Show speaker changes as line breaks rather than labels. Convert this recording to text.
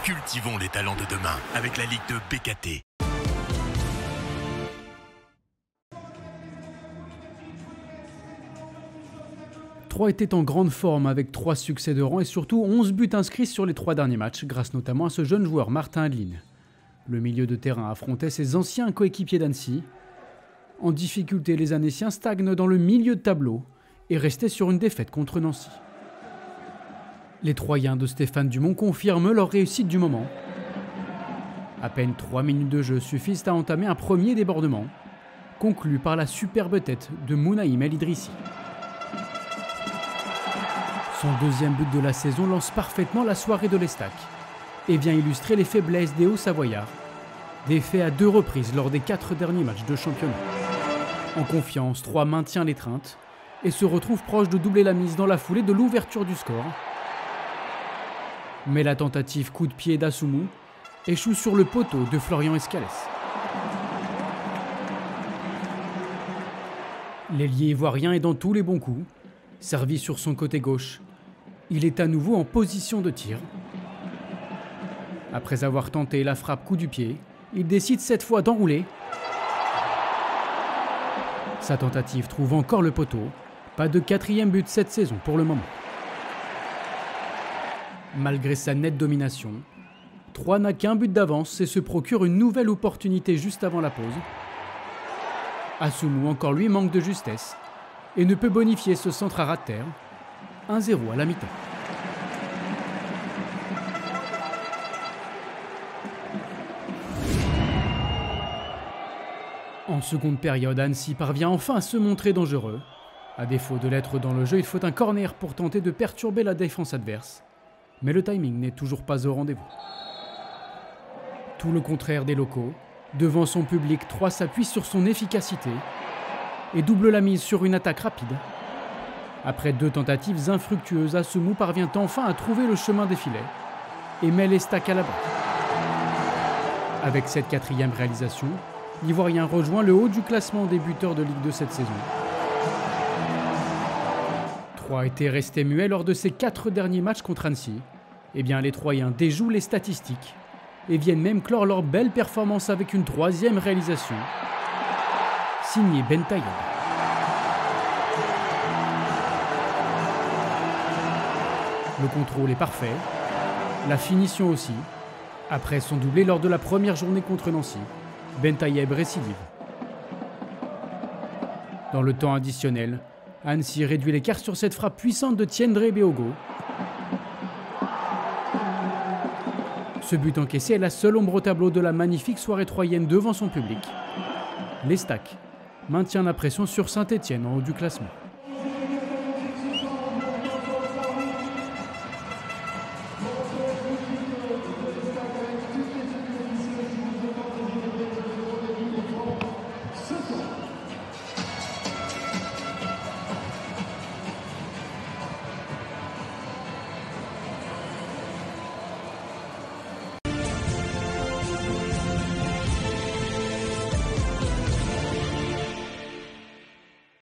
Cultivons les talents de demain avec la Ligue de BKT.
Troyes était en grande forme avec 3 succès de rang et surtout 11 buts inscrits sur les 3 derniers matchs, grâce notamment à ce jeune joueur Martin Adeline. Le milieu de terrain affrontait ses anciens coéquipiers d'Annecy. En difficulté, les Annéciens stagnent dans le milieu de tableau et restaient sur une défaite contre Nancy. Les Troyens de Stéphane Dumont confirment leur réussite du moment. À peine 3 minutes de jeu suffisent à entamer un premier débordement, conclu par la superbe tête de Mounaïm El Idrissi. Son deuxième but de la saison lance parfaitement la soirée de l'Estac et vient illustrer les faiblesses des Hauts-Savoyards, défaits à 2 reprises lors des 4 derniers matchs de championnat. En confiance, Troyes maintient l'étreinte et se retrouve proche de doubler la mise dans la foulée de l'ouverture du score. Mais la tentative coup de pied d'Assoumou échoue sur le poteau de Florian Escalès. L'ailier ivoirien est dans tous les bons coups. Servi sur son côté gauche, il est à nouveau en position de tir. Après avoir tenté la frappe coup du pied, il décide cette fois d'enrouler. Sa tentative trouve encore le poteau. Pas de 4e but cette saison pour le moment. Malgré sa nette domination, Troyes n'a qu'un but d'avance et se procure une nouvelle opportunité juste avant la pause. Assoumou encore lui manque de justesse et ne peut bonifier ce centre à ras de terre. 1-0 à la mi-temps. En seconde période, Annecy parvient enfin à se montrer dangereux. À défaut de l'être dans le jeu, il faut un corner pour tenter de perturber la défense adverse. Mais le timing n'est toujours pas au rendez-vous. Tout le contraire des locaux. Devant son public, Troyes s'appuie sur son efficacité et double la mise sur une attaque rapide. Après 2 tentatives infructueuses, Assoumou parvient enfin à trouver le chemin des filets et met l'Estac à l'abri. Avec cette 4e réalisation, l'Ivoirien rejoint le haut du classement des buteurs de Ligue 2 cette saison. Troyes était resté muet lors de ses 4 derniers matchs contre Annecy. Eh bien, les Troyens déjouent les statistiques et viennent même clore leur belle performance avec une 3e réalisation, signée Ben Tayeb. Le contrôle est parfait, la finition aussi. Après son doublé lors de la première journée contre Nancy, Ben Tayeb récidive. Dans le temps additionnel, Annecy réduit l'écart sur cette frappe puissante de Tiendré Beogo. Ce but encaissé est la seule ombre au tableau de la magnifique soirée troyenne devant son public. L'Estac maintient la pression sur Saint-Étienne en haut du classement.